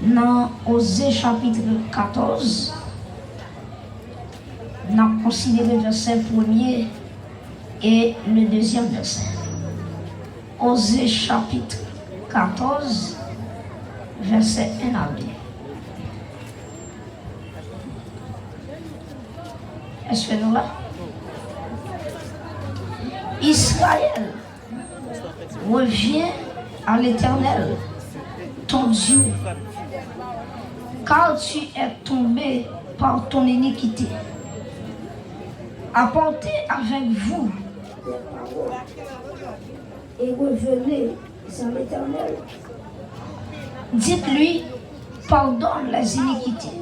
Dans Osée chapitre 14, nous avons considéré le verset 1er et le deuxième verset. Osée chapitre 14, verset 1 à 2. Est-ce que nous là? Israël revient à l'Éternel, ton Dieu, car tu es tombé par ton iniquité. Apportez avec vous et revenez à l'Éternel. Dites-lui, pardonne les iniquités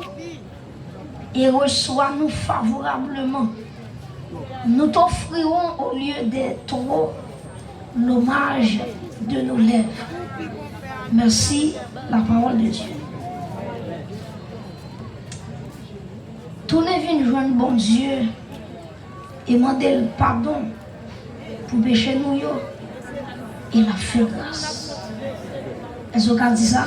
et reçois-nous favorablement. Nous t'offrirons au lieu des taureaux l'hommage de nos lèvres. Merci, la parole de Dieu. Tournez vers joindre bon Dieu et demandez le pardon pour pécher nous et la fait grâce. Est-ce qu'on dit ça?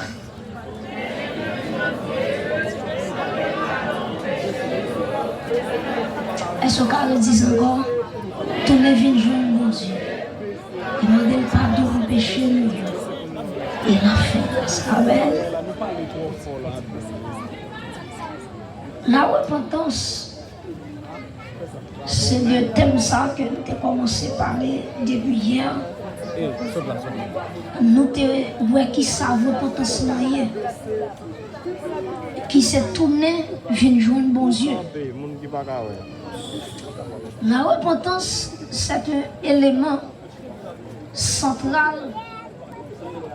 Est-ce qu'on dit encore? Tournez vers joindre bon Dieu et demandez le pardon pour pécher nous et la fait grâce. Amen. La repentance, c'est le thème ça que nous avons commencé à parler depuis hier. Nous avons qui savent repentance qui s'est tourné vers joindre bon Dieu. La repentance, c'est un élément central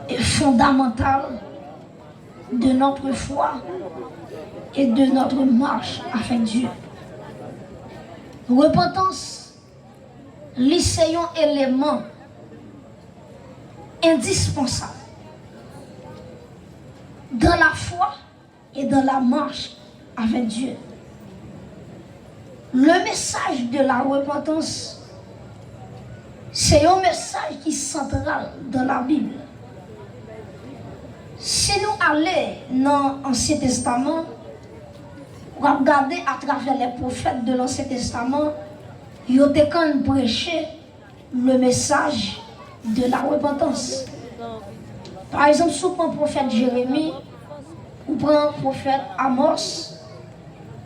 et fondamental de notre foi et de notre marche avec Dieu. Repentance, c'est un élément indispensable dans la foi et dans la marche avec Dieu. Le message de la repentance, c'est un message qui est central dans la Bible. Si nous allons dans l'Ancien Testament, on va regarder à travers les prophètes de l'Ancien Testament, ils ont prêché le message de la repentance. Par exemple, si on prend le prophète Jérémie, ou prend le prophète Amos,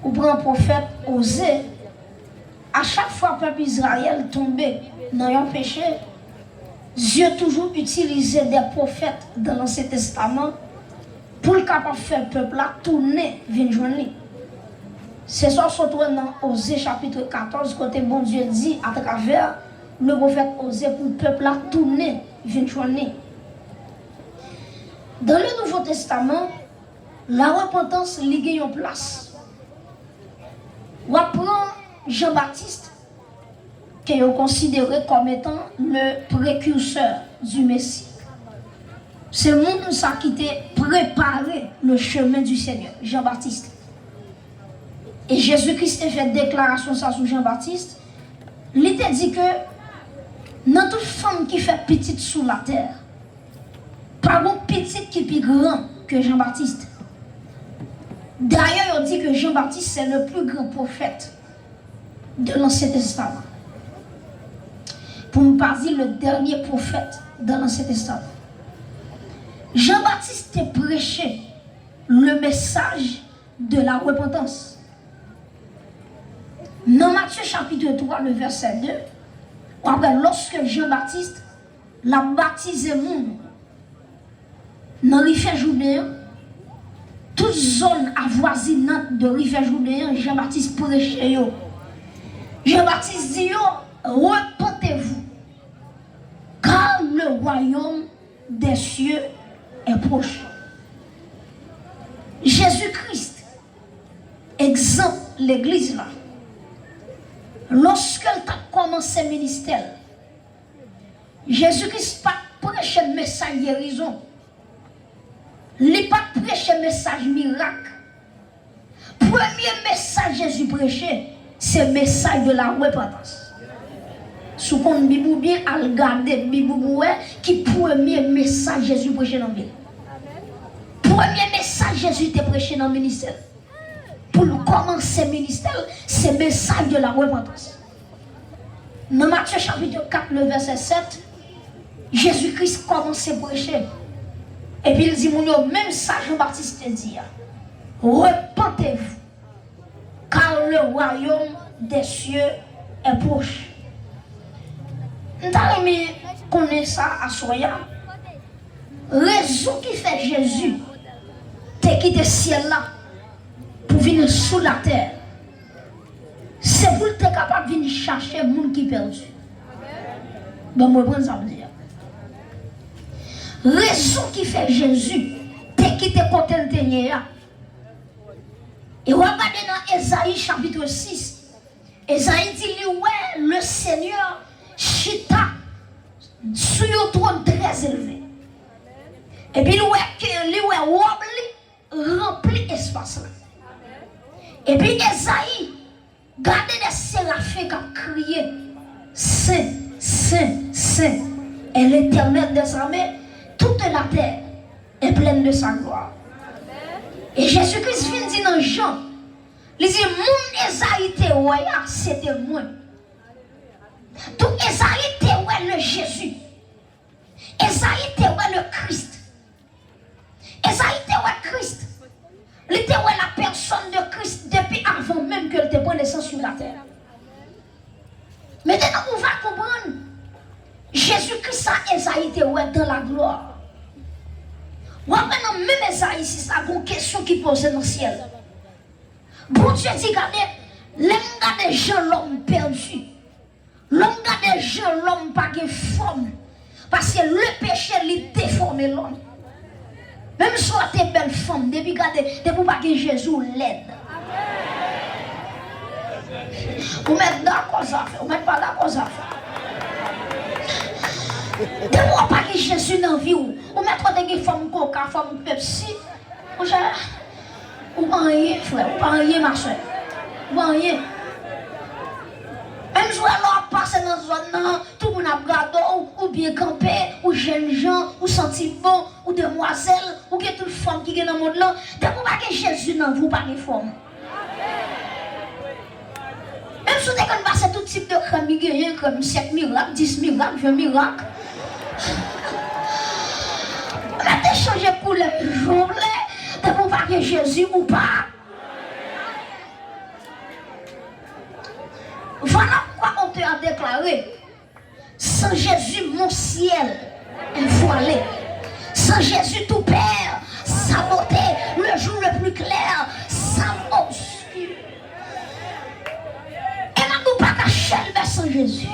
ou prend le prophète Osée, à chaque fois que le peuple Israël tombait dans un péché, Dieu toujours utilisait des prophètes dans l'Ancien Testament pour le capable faire le peuple là tourner vers joindre. C'est ça se trouve dans Osée chapitre 14, côté bon Dieu dit à travers le prophète Osée pour le peuple là tourner vers joindre. Dans le Nouveau Testament, la repentance ligue en place. On prend Jean-Baptiste, qui est considéré comme étant le précurseur du Messie. C'est le monde qui a préparé le chemin du Seigneur, Jean-Baptiste. Et Jésus-Christ a fait une déclaration sur Jean-Baptiste. Il a dit que dans toute femme qui fait petite sous la terre, pas bon petite qui est plus grand que Jean-Baptiste. D'ailleurs, on dit que Jean-Baptiste c'est le plus grand prophète de l'Ancien Testament. Pour ne pas dire le dernier prophète dans l'Ancien Testament. Jean-Baptiste a prêché le message de la repentance. Dans Matthieu chapitre 3, le verset 2, lorsque Jean-Baptiste l'a baptisé monde dans le rivière Jourdain, toute zone avoisinante de rivière Jourdain, Jean-Baptiste prêchait. Jean-Baptiste dit, repentez-vous, car le royaume des cieux est proche. Jésus-Christ exemple l'église là. Lorsqu'elle a commencé le ministère, Jésus-Christ n'a pas prêché le message de guérison. Il n'a pas prêché le message miracle. Premier message Jésus prêché, c'est le message de la repentance. Si on Bible bien, à regarder Bible qui premier message Jésus prêché dans la Bible. Premier message Jésus t'a prêché dans le ministère. Pour commencer le ministère, c'est le message de la repentance. Dans Matthieu chapitre 4, le verset 7, Jésus-Christ commence à prêcher. Et puis il dit, même ça Jean-Baptiste dit, repentez-vous, car le royaume des cieux est proche. Nous avons connaître ça à Soya. Raison qui fait Jésus t'es quitté le ciel là pour venir sous la terre. C'est pour être capable de venir chercher le monde qui est perdu. Donc, je vais ça me dire. Raison qui fait Jésus t'es quitté côté de terre. Et regardez dans Ésaïe chapitre 6. Ésaïe dit, ouais, le Seigneur chita sur un trône très élevé. Et puis, il remplit l'espace là. Et puis, Esaïe, gardez les séraphins qui ont crié, Saint, Saint, Saint. Et l'Éternel des armées, toute la terre est pleine de sa gloire. Et Jésus-Christ vient dire dans Jean, il dit, mon Esaïe te voya, c'était moi. Donc, Esaïe te voya le Jésus. Esaïe te voya le Christ. Esaïe te voya Christ. Il te voya la personne de Christ depuis avant même qu'elle te prenne naissance sur la terre. Maintenant, on va comprendre. Jésus-Christ a Esaïe te voya dans la gloire. Maintenant, même Esaïe, c'est ça, une question qui pose dans le ciel. Bon Dieu dit, regardez, l'homme des gens, l'homme perdu. L'homme des gens, l'homme pas de forme. Parce que le péché, il déforme l'homme. Même si tu es belle femme, depuis que tu pas que Jésus l'aide. Vous mettez d'accord ça fait, vous mettez pas d'accord ça fait. Depuis pas que Jésus dans la vie, vous mettez des femmes coca, femmes Pepsi. Ou pas rien, frère, ou pas rien, ma soeur. Ou pas rien. Même si vous passez dans la zone, tout le monde a regardé, ou bien campé, ou jeunes gens, ou senti bon, ou demoiselles, ou que toute femme qui est dans le monde là, depuis pas que Jésus dans vous, pas de forme. Même si vous passez tout type de crème, comme 7 miracles, 10 miracles, 20 miracles. On a changé pour les jours, depuis pas que Jésus ou pas. Voilà pourquoi on te a déclaré, sans Jésus, mon ciel est voilé. Sans Jésus, tout perd sa beauté, le jour le plus clair, sa obscur. Et maintenant, on ne peut pas cacher le sans Jésus.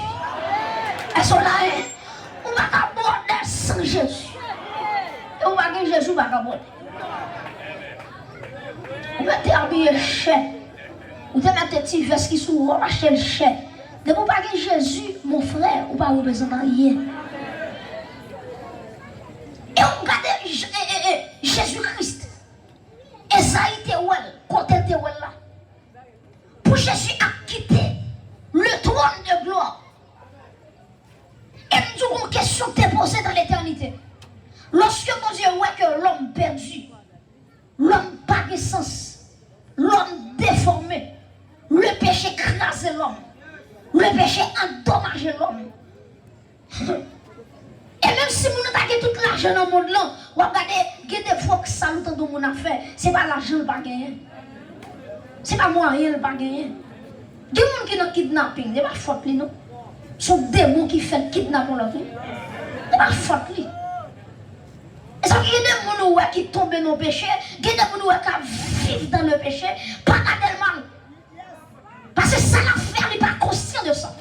Elles sont là, on ne va pas aborder sans Jésus. Et on va dire Jésus, on va pas aborder. On va t'habiller cher. Ou te mettre un petit veste qui s'ouvre, on va acheter le cher. De vous pas que Jésus, mon frère, ou pas représenter rien. Et on regarde Jésus-Christ. Esaïe te ouel, côté te ouel là. Pour Jésus a quitté le trône de gloire. Et nous avons une question qui est posée dans l'éternité. Lorsque mon Dieu voit que l'homme perdu, l'homme pas de sens, l'homme déformé, le péché écrase l'homme, le péché endommage l'homme. Et même si vous n'avez pas tout l'argent dans le monde, vous regardez, il y a des fois que ça nous tente de faire, ce n'est pas l'argent qui va gagner. Ce n'est pas moyen qui va gagner. Il y a des gens qui ont kidnapping, ce n'est pas faute, non? Ce sont des démons qui font le kidnapping. Ce n'est pas faute. Et ça, il y a des gens qui tombent dans le péché, il y a des gens qui vivent dans le péché, pas tellement. Parce que ça l'a fait, il n'est pas conscient de ça.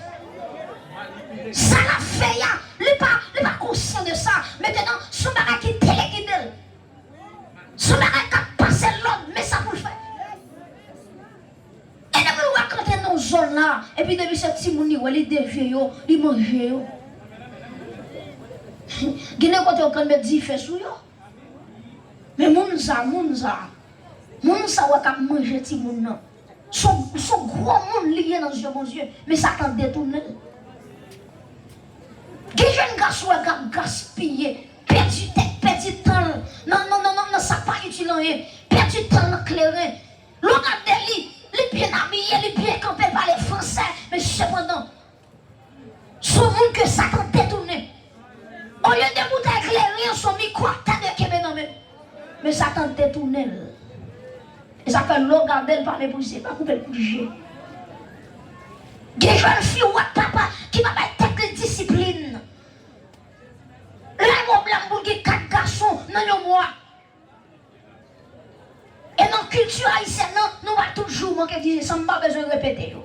Ça l'a fait, il n'est pas conscient de ça. Maintenant, son bagage qui téléguide. Son bagage qui passe l'autre, mais ça pour le faire. Et depuis nous, quand on est dans une zone là, et puis depuis ce petit monde, il dévie, il mange. Il y a quand on met 10 fesses sur yo. Mais moun sa wak manger ti moun nan. Son gros monde lié dans yeux, mon Dieu, mais ça t'a détourné. Des jeunes garçons qui ont gaspillé, perdu tête, perdu temps. Non, ça pas utile rien. Perdu de temps dans clairin. L'on regarde lui, il est bien habillé, il est bien campé par les Français. Mais cependant, son monde que Satan détourné. Au lieu de bouteilles clairin, son micro de Québec non mais Satan détourné. Et ça fait l'on regarde elle par les poussées, pas couper le coucher. Des jeunes filles ou papa qui va mettre tête de discipline. Là, mon blanc, qui 4 garçons, non, non, moi. Et dans la culture haïtienne, nous va toujours manquer de dire, ça n'a pas besoin de répéter.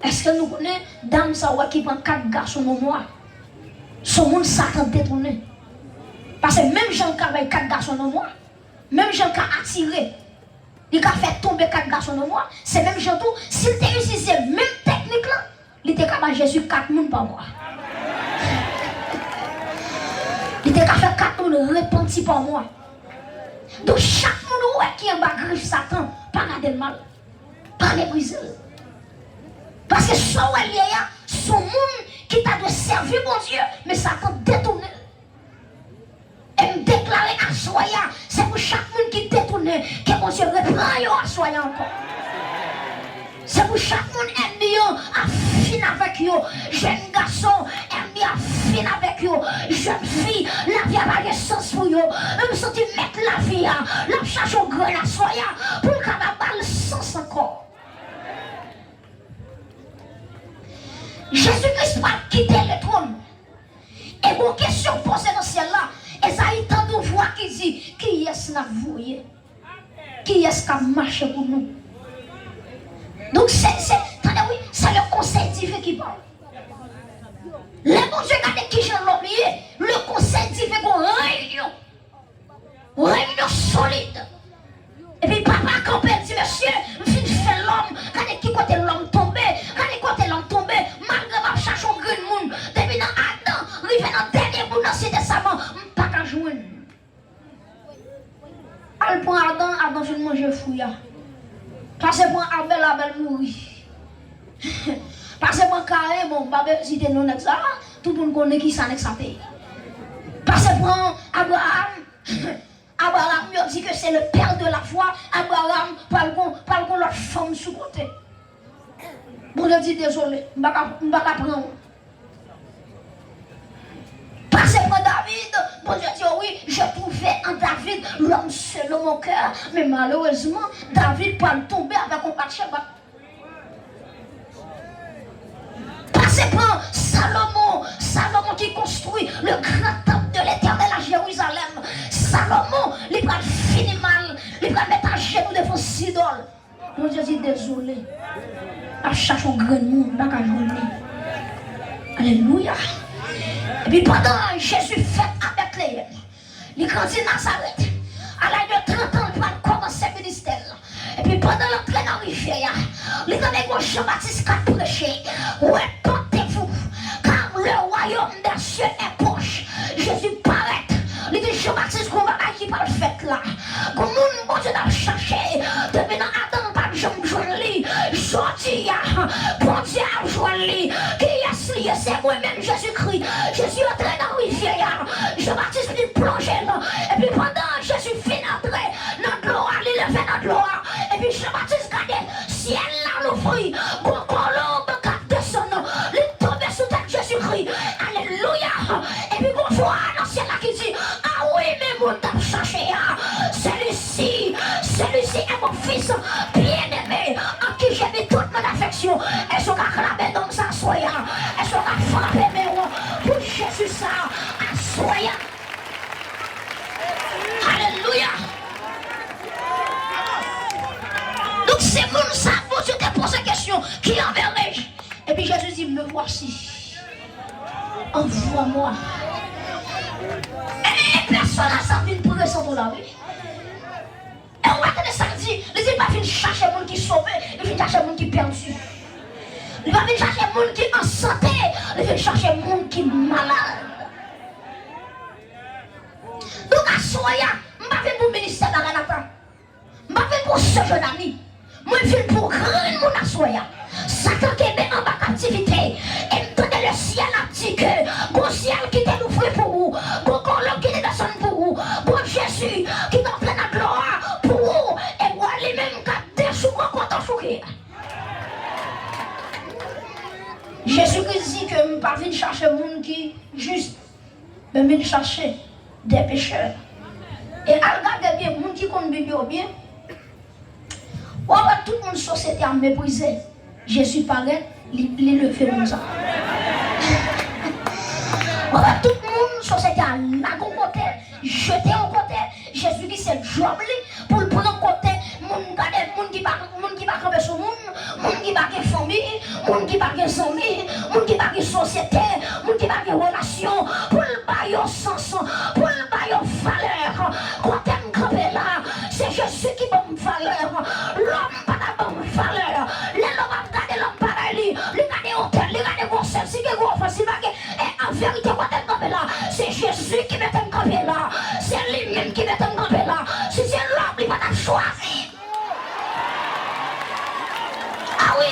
Est-ce que nous connaissons dame ça qui prend 4 garçons, non, moi? Son monde Satan détourné. Parce que même gens qui ont 4 garçons, non, moi, même gens qui ont attiré, il a fait tomber 4 garçons, non, moi, c'est même gens tout, s'il te réussissait même technique là, il était capable de Jésus 4 personnes par mois. Il était capable de faire 4 personnes repentis par mois. Donc chaque monde qui est en bas griffe Satan, pas garder le mal, pas mépriser. Parce que soit il y a son monde qui t'a de servir mon Dieu, mais Satan détourne. Et me déclarer à soya, c'est pour chaque monde qui détourne que mon Dieu reprend à soya encore. C'est pour chaque monde ennemi à finir avec eux. Jeune garçon ennemi à finir avec eux. Jeune fille, la vie a pas de sens pour eux. Même si tu mets la vie, la cherche au grand la soya pour le carnaval sens encore. Jésus-Christ va quitter le trône. Et vos questions posées dans le ciel là, Esaïe tant de voix qui dit, qui est-ce que vous voyez? Qui est-ce qui a marché pour nous? Donc c'est le conseil divin qui parle. Les bons Dieu regardez qui j'en l'oublié, le conseil divin pour réunion. Réunion solide. Et puis papa campé dit monsieur, je fais l'homme, regardez qui côté l'homme tombé, regardez côté l'homme tombé, malgré ma cherche au grand monde, depuis dans Adam, arrivé dans le dernier bout dans ce testament, pas qu'à jouer. Al pour Adam fin manger fouilla. Parce que pour Abel mourir. Parce que pour Carré, bon, si t'es non ça, tout le monde connaît qui ça n'est ça pays. Parce que pour Abraham, Abraham lui dit que c'est le père de la foi. Abraham parle qu'on leur femme sous côté. Bon, je dis désolé, je ne vais pas prendre. Parce que pour David, bon Dieu dit oui, je trouvais en David l'homme selon mon cœur. Mais malheureusement, David peut tomber avec un Bathsheba. Parce que pour Salomon qui construit le grand temple de l'Éternel à Jérusalem, Salomon, il va finir mal, il va mettre à genoux devant Sidol. Mon Dieu dit désolé. À chaque grand monde, pas qu'à jouer. Alléluia. Et puis pendant Jésus fait à Bethléem, il grandit Nazareth. À l'âge de 30 ans, il va commencer le ministère. Et puis pendant l'entrée dans la rivière, il a dit Jean-Baptiste qui a prêché. Répentez-vous, car le royaume des cieux est proche. Jésus paraît. Il dit Jean-Baptiste qu'on va qui va le faire là. Comme nous, bon Dieu, n'a cherché. Depuis dans Adam, pas de jambes jolie. Jodi, bon Dieu, jolie. Qui est lié, c'est moi-même, Jésus-Christ. Jésus est entré dans la rivière. Jean-Baptiste vient plonger là. Et puis pendant Jésus finit d'entrer dans l'eau, il le fait dans l'eau. Et puis Jean-Baptiste regarde, ciel là, l'ouvrit. Bon colombe, qui descend, il tombe sous tête Jésus-Christ. Alléluia. Et puis bon voix dans le ciel là qui dit, ah oui, mais mon t'a cherché. Celui-ci est mon fils bien-aimé, en qui j'ai mis toute mon affection. Et ce qu'a clamé dans sa soya, et ce qu'a frappé mes rois, pour Jésus ça, à soya. Alléluia. Donc c'est mon ça, vous je te pose la question, qui enverrai-je? Et puis Jésus dit, me voici. Envoie-moi. Et personne n'a senti une progression pour la vie. Et on va te samedi, il dit pas venir chercher les gens qui sont sauvés, il vient chercher les gens qui sont perdus. Il va venir chercher les gens qui sont en santé, il vient chercher les gens qui sont malades. Donc à Soya, je ne vais pas pour le ministère d'Aranata. Je ne vais pas pour ce jeune ami. Moi je viens pour grand monde à Soya. Satan qui est en bas captivité. Et quand le ciel a dit que le ciel qui est ouvert pour vous, le colon qui est descendu pour vous, pour Jésus qui est en plein vient chercher des gens qui juste, mais vient chercher des pécheurs. Et à regarder bien, les gens qui connaissent Bible bien, on va tout le monde société à mépriser. Jésus paraît, il le fait comme ça. On va tout le monde société à la côté, jeter en côté. Jésus qui c'est le job pour le prendre en côté. Moun qui va camper sur moun, moun qui va famille, moun qui va amis, moun qui va société, moun qui va relation, pour le bailler sens, pour le bailler valeur. Quand on campe là, c'est Jésus qui va me valeur. L'homme pas de bonne valeur. L'homme va regarder l'homme pareil, il regarde hôtel, il regarde gros sel, si gros offensive, et en vérité quand on campe là, c'est Jésus qui va te camper là, c'est lui-même qui va te camper là. Si c'est l'homme, il va te choisir. Ah oui,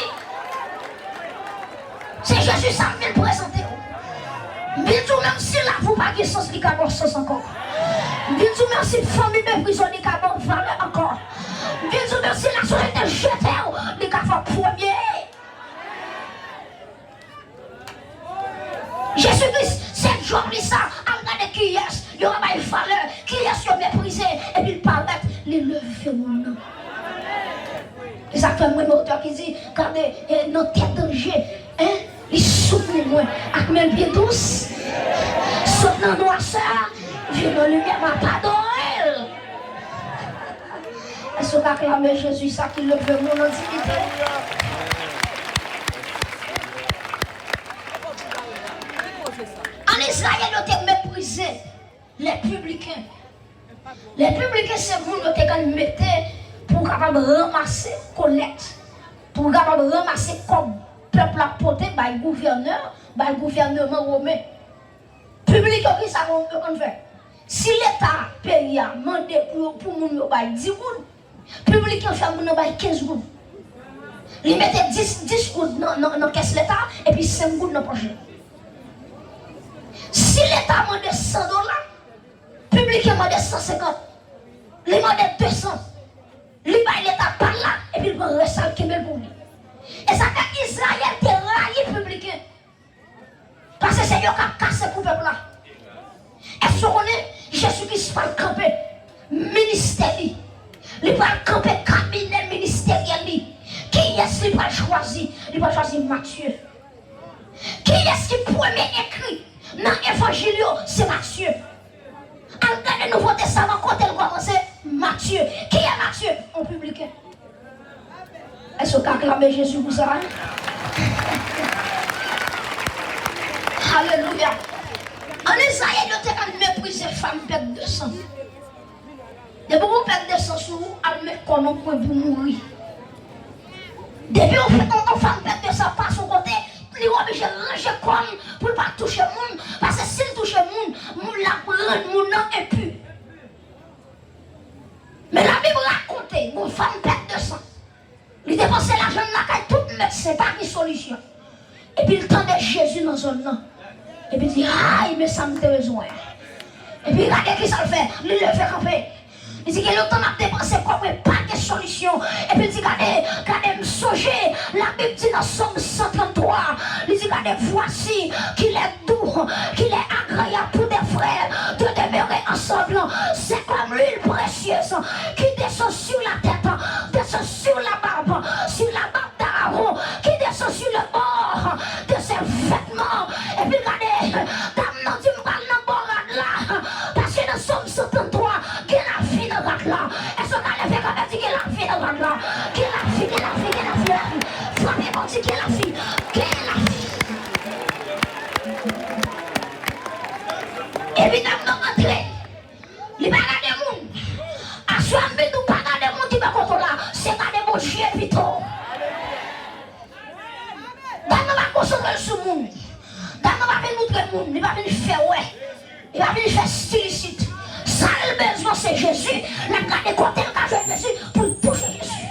c'est Jésus ça vient présenter. Bisous même si là vous pas de sens, il y a sens encore. Bisous même si famille méprisée, il y a valeur encore. Bisous même si la société jetée, il y a fait premier. Jésus-Christ, c'est jour-là ça, regardez qui est, il y aura pas de valeur, qui est méprisé, et puis il paraît, il lève mon nom. Et ça fait moi auteur qui dit, regardez, nos têtes danger, hein, ils soutenent moi, avec mes pieds douces, sautent dans la noirceur, viens dans la lumière, ma pardon. Est-ce qu'on acclame Jésus, ça qui le veut, mon intimité? En Israël, on a méprisé les publicains. Les publicains, c'est vous qui mettez pour capable ramasser collecte, pour capable ramasser comme peuple à porter par le gouverneur, par le gouvernement romain. Public qui ça on fait. Si l'État pays a demandé pour moun yo bay 10 goud, public qui fait moun yo bay 15 goud. Il mettait 10 goud dans caisse l'État et puis 5 goud dans poche. Si l'État demande 100 $, public demande 150, il demande 200. Il va l'État par là et puis il va rester pour lui. Et ça fait Israël qui raille publicain. Parce que c'est lui qui a cassé pour le peuple là. Est-ce qu'on est Jésus-Christ va camper ministère? Il va camper cabinet ministériel. Qui est-ce qu'il va choisir? Il va choisir Matthieu. Qui est-ce qui premier écrit dans l'évangile? C'est Matthieu. En le Nouveau Testament, quand elle commence, Matthieu. Qui est Matthieu? En public. Est-ce qu'on acclame Jésus pour ça? Alléluia. En Israël, on a méprisé les femmes perdent de sang. Depuis qu'on perd de sang sur vous, on met qu'on pour mourir. Depuis qu'on femme perd de sang, pas son côté, il est obligé de ranger comme pour ne pas toucher le monde. Parce que s'il touche le monde, il la rend mon nom impur. Mais la Bible raconte une femme perd de sang. Il dépense l'argent dans la caille, tout médecin, pas de solution. Et puis il tendait Jésus dans son nom. Et puis il dit, ah, il me semble que besoin. Et puis regardez qui ça le fait, il le fait camper. Il dit que l'autre m'a dépensé comme pas de solution. Et puis il dit, regardez, me songer. La Bible dit dans Somme 133, il dit, regardez, voici qu'il est doux, qu'il est agréable pour des frères de demeurer ensemble. C'est comme l'huile précieuse qui descend sur la tête, descend sur la barbe d'Aaron, qui descend sur le bord de ses vêtements. Et puis regardez, dame non, tu me parles dans le là, parce que dans Somme 133, qu'il a fini dans le là. Est-ce qu'on a fait comme dit qu'il a fini dans le là? Qu'il a fini. Frappez mon Dieu, qu'il a fini. Évidemment, entrer. Il va regarder le monde. À soi, mais nous pas regarder le monde qui va contre là. C'est regarder mon chien plutôt. Dans nous va concentrer sur le monde. Dans nous va venir montrer le monde. Il va venir faire ouais. Il va venir faire stylicite. Ça le besoin c'est Jésus. La garder côté le cas de Jésus pour toucher Jésus.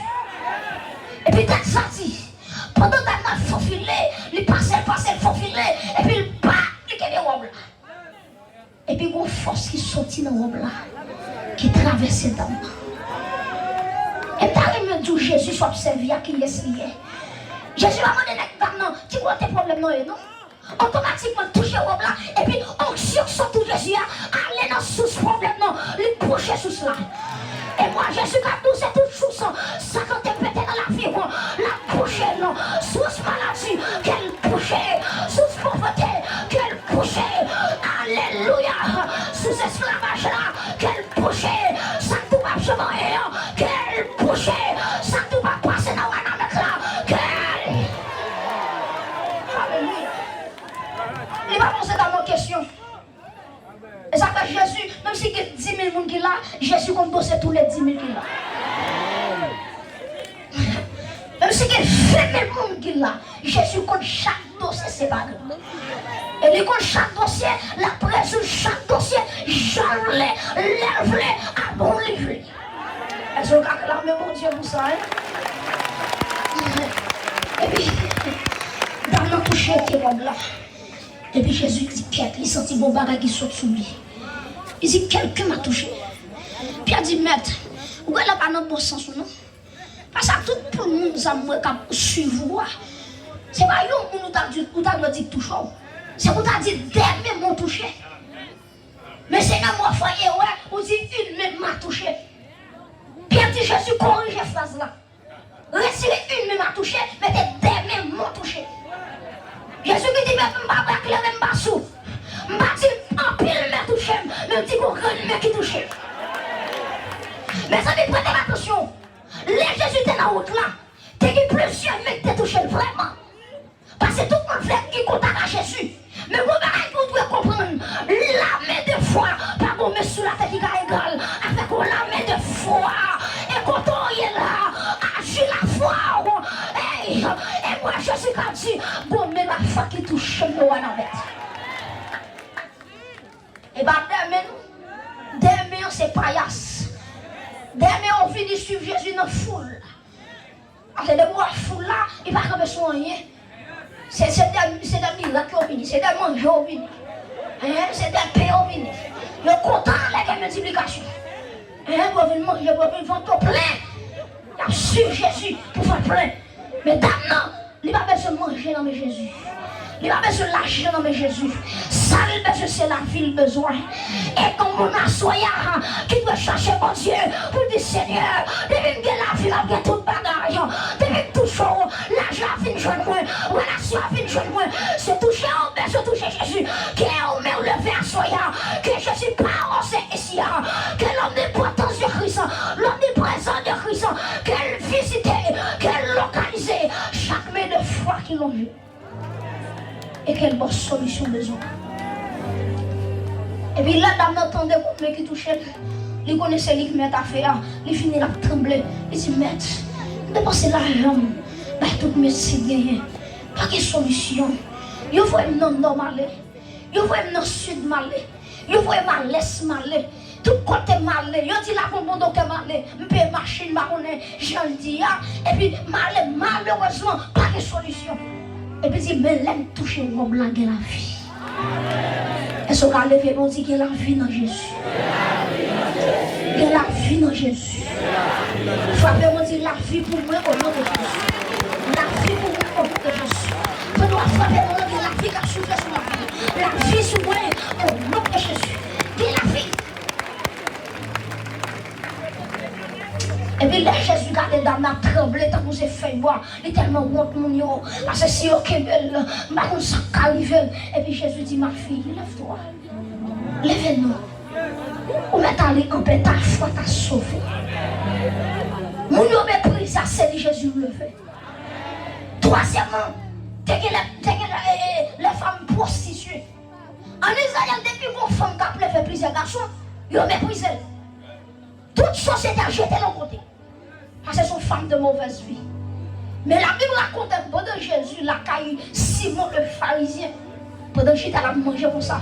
Et puis t'as sorti. Pendant que t'as faufilé, il passe, faufilé. Et puis il bat, il est robe là. Et puis une force qui sortit dans robe là. Qui traverse dans moi. Et t'as même dit Jésus soit observé à qui est lié. Jésus a demandé à non, tu vois tes problèmes non? automatiquement toucher au là, et puis onction sur tout Jésus, aller dans sous problème, non, lui coucher sous cela. Et moi, Jésus, quand nous, c'est toute chose, ça quand t'es pété dans la vie, la coucher, non, sous maladie, qu'elle coucher, sous pauvreté, qu'elle coucher, alléluia, sous esclavage là, qu'elle coucher, ça tout va se marier, qu'elle coucher, ça tout va passer dans la avec là, qu'elle. Alléluia. Il va poser dans nos questions. Et ça fait Jésus, même si il y a 10 000 personnes qui là, Jésus compte bosser tous les 10 000 qui là. Même si il y a 20 000 personnes qui là, Jésus compte chaque dossier séparé. Et il compte chaque dossier, la presse chaque dossier, j'enlève, lève-les, à bon livre. Est-ce que vous acclamez mon Dieu pour ça? Et puis, dans le toucher qui est là. Et puis Jésus dit quelque, il sentit bon bagage qui saute sous lui. Il dit quelqu'un m'a touché. Puis il a dit maître, où est la pas dans bon sens non? Parce que tout le monde ça me suivre. C'est pas yo nous t'a dit toucher. C'est pour t'a dit dernier m'a touché. Mais c'est dans mon foyer ouais, on dit une même m'a touché. Puis il dit Jésus corrige cette phrase là. Retirez une même m'a touché, mais des derniers m'ont touché. Jésus qui dit, je ne vais pas éclairer ma sous. Je ne vais pas en pile me toucher, mais je dis qu'on grand qui touche. Mais ça dit, prêtez attention. Les Jésus était dans la route là. Tu as plusieurs mecs qui touché vraiment. Parce que tout le monde fait qu'il compte à Jésus. Mais vous devez comprendre, la main de foi, pas qu'on met sous la tête qui est égale, avec la main de foi. Et quand on est là, agit la foi. Et moi, Jésus a dit, bon, mais la foi qui touche le roi dans la bête. Et bien, demain, c'est paillasse. Demain, on finit suivre Jésus dans la foule. Parce que de la foule là, il va pas besoin de rien. C'est des miracles au vini, c'est des manger au vini. C'est des paix au vini. Ils sont contents avec la multiplication. Ils vont manger, ils vont vendre plein. Ils suivent Jésus pour faire plein. Mais dame, non, il va pas besoin de manger dans mes Jésus. Il va pas besoin de l'argent dans mes Jésus. Ça, il besoin, c'est la vie, le besoin. Et comme on a soya qui doit chercher mon Dieu pour dire Seigneur, depuis que la vie a tout bagage, depuis que tout chaud, l'argent a fini de joindre moi, relation a fini de joindre moi, se toucher au bain, se toucher Jésus, qui est au main levé à soya, que Jésus parle, c'est ici, que l'omnipotence de Christ, l'omniprésence de Christ, qu'elle visite, qu'elle localise chaque main de foi qui l'ont vu. Et quelle bonne solution besoin. Et puis là, dame n'entendait pas qui touchait. Il connaissait lui qui met à faire. Il finit à trembler. Il dit, maître, dépensez l'argent. Bah, tout le médecin gagné. Pas de solution. Il faut non normal. Il faut non sud mal. Il faut mal l'est mal. Tout côté mal. Il dit là pour mon docteur mal. Je peux marcher, j'en dis. Et puis malheureusement, pas de solution. Et puis il me l'aime toucher mon blanc de la vie. Est-ce qu'on a levé mon dit qu'il y a la vie dans Jésus? Il y a la vie dans Jésus. Frappez mon dit la vie pour moi au nom de Jésus. La vie pour moi au nom de Jésus. Je dois frapper mon nom de la vie qui a soufflé sur ma vie. La vie sur moi au nom de Jésus. Dis la vie. Et puis là, Jésus garde dame a tremblé tant que j'ai fait boire. Il est tellement honte mon yo. Parce que si ok belle, ma on s'en calive. Et puis Jésus dit ma fille, lève-toi. Lève-nous. Ou maintenant aller en paix, ta foi t'a sauvé. Mon yo méprise à celle de Jésus le fait. Troisièmement, les femmes prostituées. En Israël, depuis qu'on femme qui a fait plusieurs garçons, ils ont méprisé. Toute société a jeté l'autre côté. Parce que ce sont femmes de mauvaise vie. Mais la Bible raconte que pendant Jésus, la caille Simon le pharisien, pendant que j'étais à manger pour ça.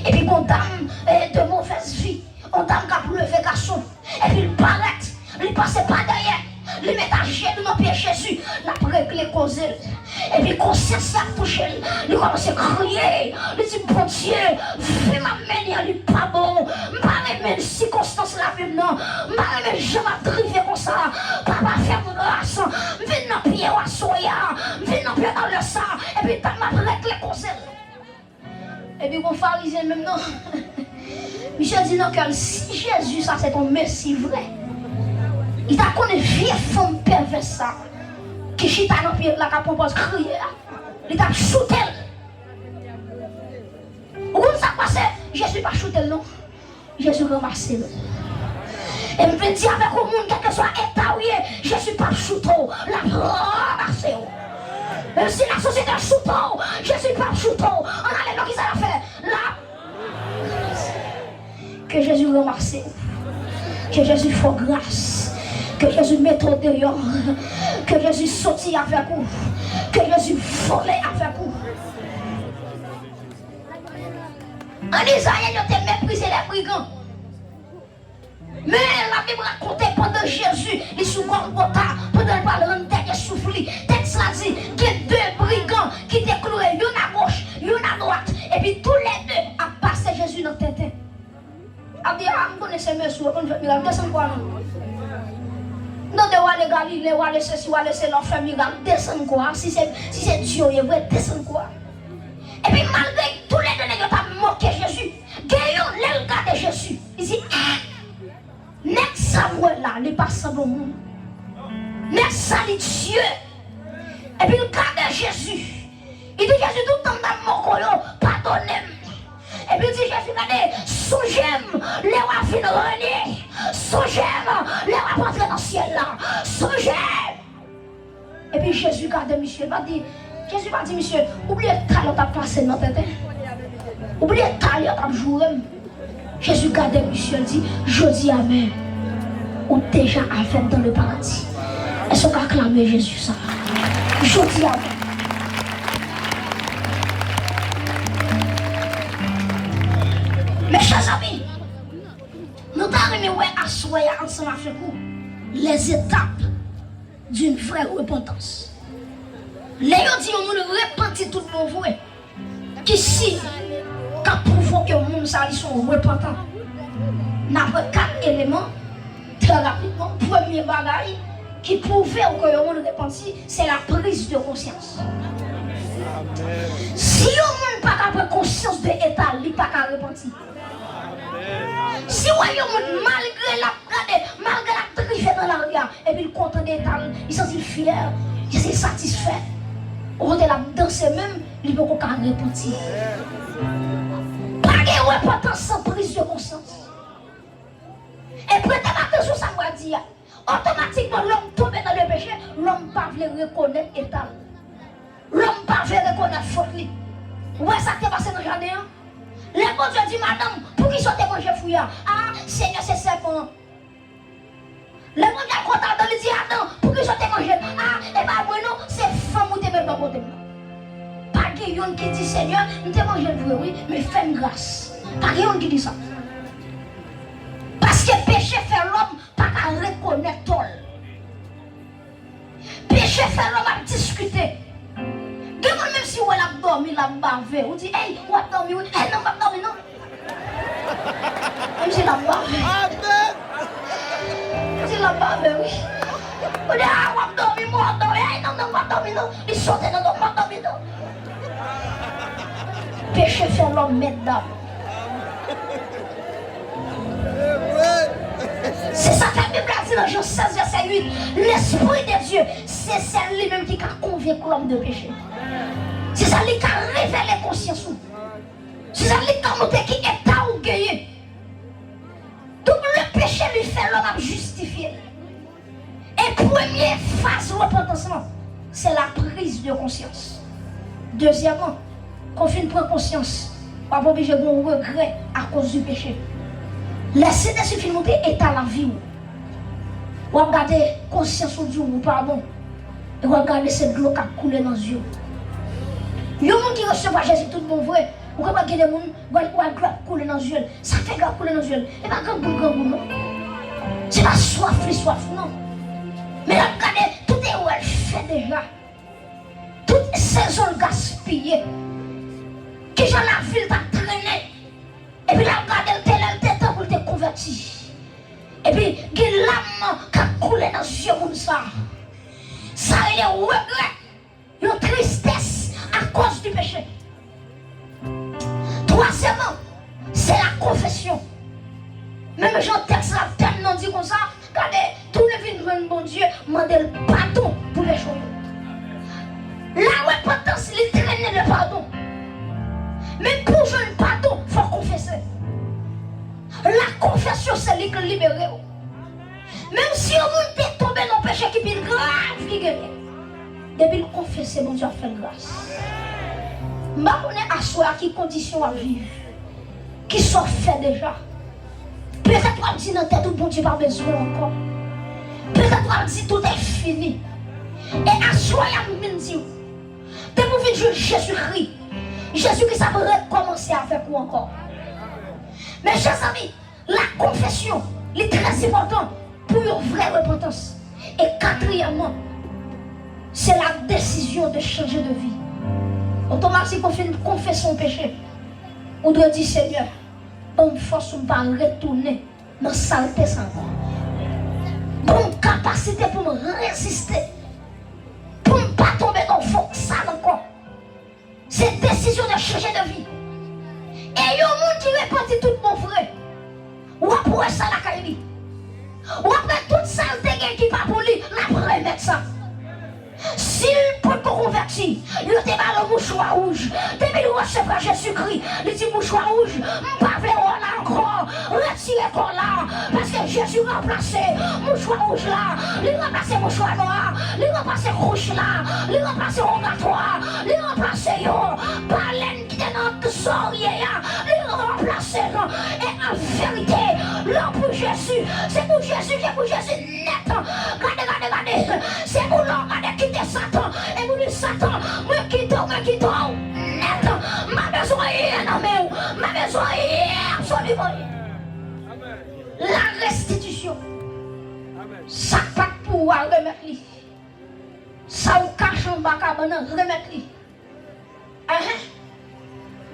Et puis, une dame de mauvaise vie, une dame qui a pu lever garçon. Et puis, il paraît, il passait pas derrière. Il met à genoux dans le pied Jésus, la réglé cause. Et puis, conscience a touché, il commence à crier. Il dit, bon Dieu, fais ma manière, il n'est pas bon. Je ne vais pas même circonstance la vie, non. Je ne vais jamais driver comme ça. Papa, fais-moi grâce. Je vais dans le pied à soya. Je vais dans le pied dans le sang. Et puis, tu m'as réglé cause. Et puis, mon pharisien, même non. Michel dit non, que si Jésus, ça c'est ton messie vrai, il t'a connu vieille femme perverse ça, qui chita dans le pied de la capompoise crier, il t'a shooté. Où ça passe? Jésus pas shooté, non. Jésus ramassé. Et je veux dire avec le monde, quel que soit l'état où il est, Jésus pas shooté, la ramassé. Même si la société a shooté, Jésus pas shooté. On a les gens qui savent faire. Là, que Jésus ramasse, que Jésus fasse grâce, que Jésus mette au dehors, que Jésus sortit avec vous, que Jésus vole avec vous. En Isaïe, il a méprisé les brigands. Mais la Bible raconte pendant Jésus, il sous Golgotha, pendant le parlement de terre soufflé. Texte là dit qu'il y a deux brigands qui étaient cloués, l'un à gauche, l'un à droite, et puis tous les deux ont passé Jésus dans la tête. A dit, ah, je connais ces messieurs, on fait miracle, descend quoi non? Non, de aller Galilée, ou aller ceci, ou aller cela, faire miracle, descend quoi? Si c'est Dieu, il va descendre quoi? Et puis malgré tous les deux, ils ont moqué Jésus. Gaillon, les gars de Jésus. Il dit, n'est-ce savoir là, il passe au monde. N'est-ce salut Dieu. Et puis le gars de Jésus. Il dit, Jésus, tout le temps dans mon colo, pardonnez-moi. Et puis il dit, Jésus, regardez, sous-j'aime, les rois finissent renier. Sous-j'aime, les rois rentrer dans le ciel là. Sous-j'aime. Et puis Jésus garde monsieur, Jésus va dire, monsieur, oubliez le talent à placer dans notre tête. Oubliez le talent à jouer. Jésus garde monsieur, dit, je dis amen. Ou déjà avec dans le paradis. Est-ce qu'on acclame Jésus ça? Je dis amen. Mes chers amis, nous avons assoyer ensemble avec vous les étapes d'une vraie repentance. Les gens disent que nous repentons tout le monde vrai. Qui si, quand prouvons que les gens sont repentants, nous avons 4 éléments très rapidement. Premier bagage qui prouve que les gens repenti, c'est la prise de conscience. Si les gens n'ont pas conscience de l'état, ils ne peuvent pas repentir. Si vous voyez malgré la trifée dans la regard, et puis le content d'état, ils sont fiers, ils sont satisfaits. On est là dans ces mêmes, ils ne peuvent pas repentir. Pas de repentance sans prise de conscience. Et prêtez attention à ce que je dis. Automatiquement, l'homme tombe dans le péché, l'homme ne peut pas reconnaître l'état. L'homme ne peut pas reconnaître la faute. Où est-ce que ça s'est passé dans le jardin? Les bon Dieu dit, madame, pour qui sortez manger fouillard? Ah, Seigneur, c'est serpent. Les bon Dieu content dans le dit, Adam, pour qui sortez manger? Ah, et bien, moi non, c'est femme ou t'es même dans côté. Pas quelqu'un qui dit, Seigneur, nous t'es mangé le oui, mais fais-moi grâce. Pas quelqu'un qui dit ça. Parce que péché fait l'homme pas qu'à reconnaître tout. Péché fait l'homme à discuter. Même si on a dormi, la bavé, on dit, hey, on a dormi, oui. Hey, non, on va dormir, non. Même si la bavé. Même si la bavé, oui. On dit, ah, on va dormir, moi, on va dormir. Hey, non, non, on va dormir, non. Ils sont dans le on va dormir, non. Péché fait l'homme mettre d'âme. C'est ça que la Bible a dit dans Jean 16, verset 8. L'Esprit de Dieu, c'est celle-là qui a convaincu l'homme de péché. C'est ça qui a révélé conscience. C'est ça qui a montré qui est à ou gagné. Donc le péché lui fait l'homme à justifier. Et première phase de repentance, c'est la prise de conscience. Deuxièmement, quand on finit de prendre conscience, on va pas obligé de regret à cause du péché. Laissez des films monter état la vie. Ou regardez conscience ou Dieu ou pardon. Et regardez cette eau qui a coulé dans les yeux. Il y a des gens qui reçoivent Jésus tout le monde vrai. Ou quand il y a des gens qui ont coulé dans les yeux. Ça fait grave couler dans les yeux. Et pas grand goût non. C'est pas soif, non. Mais regardez, tout est où elle fait déjà. Toute saison gaspillée. Que j'en la ville t'a traîné. Et puis là, regardez, elle était temps pour te convertir. Et puis, il y a l'âme qui a coulé dans les yeux comme ça. Ça, il y a un regret, une tristesse à cause du péché. Troisièmement, c'est la confession. Même Jean texte là, tellement dit comme ça, regardez, tous les vignes de bon Dieu demandent le pardon pour les choses. La repentance, il traîne le pardon. Mais pour jouer le pardon, il faut confesser. La confession, c'est lui qui libère. Même si on est tombé dans le péché qui est grave, qui gagne. Depuis le confesser, mon Dieu a fait grâce. Je ne sais pas à quelles conditions à vivre. Qui sont faits déjà. Peut-être qu'on dit dans la tête, bon Dieu n'a pas besoin encore. Peut-être qu'on dit tout est fini. Et à soi, il y a un dit. Dès que vous venez Jésus-Christ, Jésus-Christ ça peut recommencer avec vous encore. Mes chers amis, la confession est très importante pour une vraie repentance. Et quatrièmement, c'est la décision de changer de vie. Automatiquement, on fait une confession péché. On doit dire Seigneur, bonne force, on ne va pas retourner dans la saleté sans moi. Bonne capacité pour me résister. Pour ne pas tomber dans le fond sale encore. C'est une décision de changer de vie. Et il y a un monde qui répandit tout mon frère. Ou après ça, la caille. Ou après toute saleté qui va pour lui, la remettre ça. S'il peut te convertir, il te met le mouchoir rouge. Depuis le recevoir Jésus-Christ, il dit mouchoir rouge, je ne vais pas là encore. Retirez encore là. Parce que Jésus a remplacé mouchoir rouge là. Il a remplacé mouchoir noir. Il a remplacé rouge là. Il a remplacé rogatoire. Il a remplacé baleine qui est dans notre soirée. Il a remplacé. Et en vérité, l'homme pour Jésus, c'est pour Jésus, c'est pour Jésus net. Regardez. C'est pour l'homme, regardez. Satan, et vous dites Satan, moi quitte, net, ma besoin est énorme, ma besoin est absolument. La restitution, ça pas pouvoir remettre lui, ça ou cache en bas cabane remettre lui.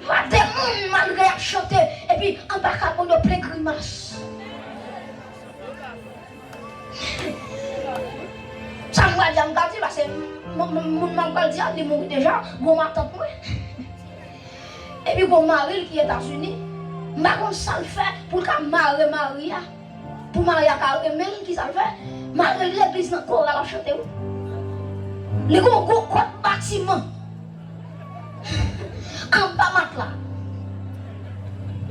Va des gens malgré à chanter, et puis en bas cabane de plein grimace. Ça m'a dit, parce que mon m'a dit, il mourit déjà, mon m'attend pour. Et puis mon mari qui est aux États-Unis, m'a dit ça le fait pour qu'il marie Maria, pour Maria Carmel qui ça le fait, marier l'église dans le corps à la chanter. Les gros bâtiments en bas matelas.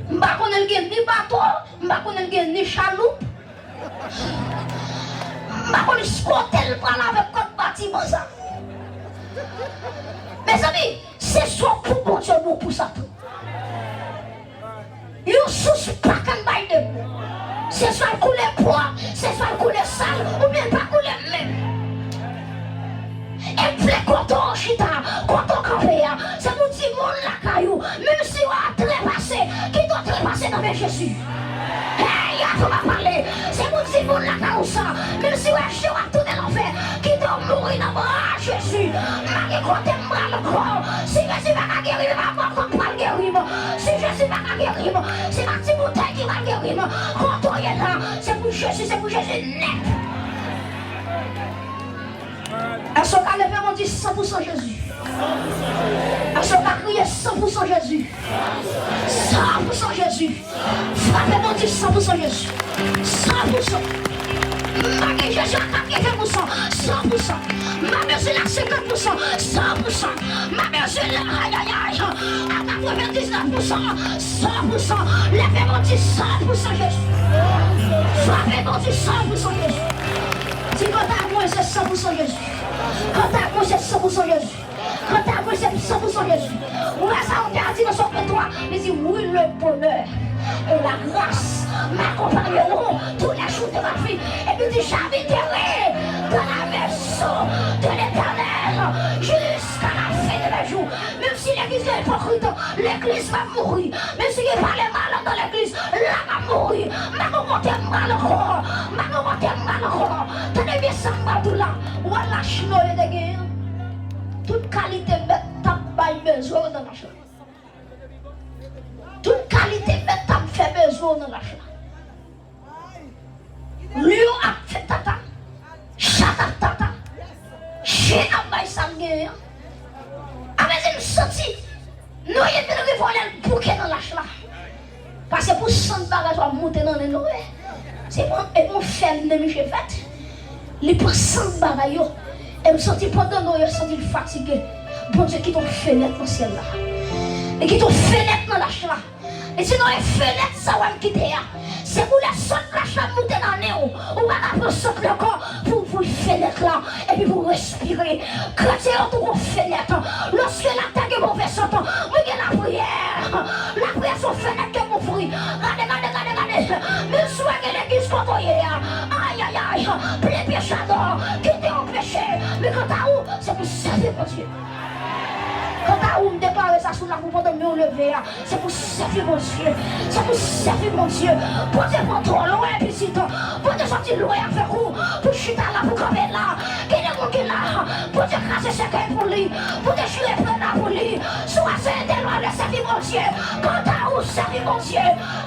Je ne sais pas si il ni bateau, je ne sais pas si il ni chaloupe. Je ne sais pas si il avec quoi bâtiment ça. Mes amis, c'est soit pour bon Dieu ou pour ça. Il y a sous pas qu'un bail de boue. C'est soit le couler poids, c'est soit le couler sale, ou bien pas couler même. Et puis quand on chita, quand on campé, c'est pour dire mon la caillou, même si on a trépassé, qui doit trépasser dans mes Jésus. Hey, il faut pas parler. C'est pour dire mon la caillou ça, même si on a tourné l'enfer, qui doit mourir dans mon Jésus. Marie côté moi le corps. Si Jésus va pas guérir, il va pas pas guérir. Si Jésus va pas guérir, c'est ma petite bouteille qui va guérir. Quand on est là, c'est pour Jésus net. Est-ce qu'on a vraiment dit 100% Jésus? Est-ce qu'on a crié 100% Jésus? 100% Jésus. Frappez-moi dit 100% Jésus. 100%. Marie Jésus a 80%. 100%. Ma mère c'est là 50%. 100%. Ma mère c'est là aïe à 99%. 100%. Lèvez-moi dit 100% Jésus. Frappez-moi dit 100% Jésus. Si quand à moi c'est 100% Jésus. Quand à moi c'est 100% Jésus. Quand à moi c'est 100% Jésus. Ouais, ça on a dit dans son pétoire. Mais dit oui, le bonheur et la grâce m'accompagneront tous les jours de ma vie. Et puis dit j'habiterai dans la maison de l'Éternel jusqu'à la fin de mes jours. Même si l'église est hypocrite, l'église va mourir. Même si il n'y a pas les malins dans l'église, là va mourir. Ma monter mal encore. Ma monter mal encore. Tenez bien ça, Madoula. Voilà, chino et de guerre. Toute qualité bête tape bail besoin dans la chambre. Toute qualité bête tape fait besoin dans la chambre. Lui a fait tata. Chata tata. Chien a bail sanguin. Avec une sortie. Nous y est venu voler le bouquet dans la chambre. pour 100 bagages à monter dans les noix. C'est mon ferme de Michel fait. Il prend 100 bagages et me sentit pendant nous, je senti fatigué. Bon Dieu, qui t'ont fait naître dans le ciel là. Et qui t'ont fait naître dans la chambre. Et sinon, les fenêtres, ça va me quitter. C'est pour les sauter la chambre, monter dans le nez. Ou va la sauter le corps pour vous fenêtre là. Et puis vous respirer. Chrétien, on trouve fenêtre. Lorsque l'attaque est mauvais sortant, regardez la prière. La prière sur fenêtre que vous fruit. Regardez. Mais soit que l'église contrôlée. Aïe, aïe, aïe. Plein péchador. Qui t'est empêché. Mais quand t'as où, c'est pour servir mon Dieu. Quand t'as où me déclarer ça sous la roue pendant que nous lever, c'est pour servir mon Dieu. C'est pour servir mon Dieu. Pour te prendre trop loin, puis si pour te sortir loin avec vous, pour chuter là, pour camper là. Qu'il y a mon qui là, pour te casser ce cœur pour lui, pour te jouer là pour lui. Sois c'est loin de servir mon Dieu. Quand t'as où servir mon Dieu,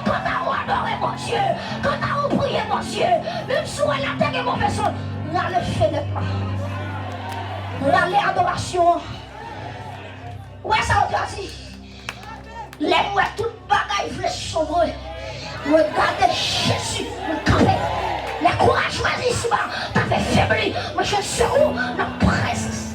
quand t'as où adorer mon Dieu, quand t'as où prier mon Dieu, même si on a attaqué mon personne, là le fenêtre là. Là l'adoration. Ouais, ça on dit. Les mouets, tout le bagage, les sombres. Regardez Jésus, le campé. Les courage choisi ici-bas. T'avais faibli. Mais je suis où? Dans la présence.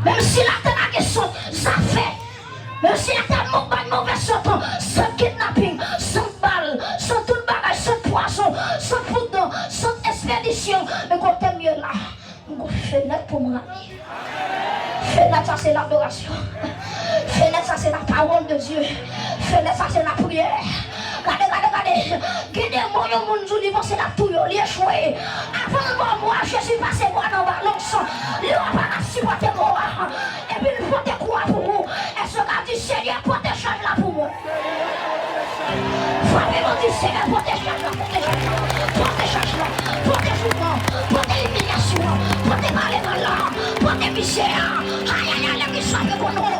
Même si la terre a question, ça fait. Même si la terre a mauvais sortant, sans kidnapping, sans balle, sans tout le bagage, sans poisson, sans foudre, sans expédition. Mais quand t'es mieux là, on fait net pour moi. Fenêtre, ça c'est l'adoration. Fenêtre, ça c'est la parole de Dieu. Fenêtre, ça c'est la prière. Regardez. Guidez moi, le monde joue vivant, c'est la touille, l'échoué. Avant moi, je suis passé moi dans ma langue. Il va pas supporter moi. Et puis il faut te croire pour vous. Et ce qu'a dit Seigneur, pour te changer là pour moi. Frappez-moi du Seigneur, pour te changer là, pour te changer là. Pour te changer là, pour te jugement, pour te humiliation, pour te malheur là, pour te misère. Aïe, aïe, aïe, qui soit que bon nom.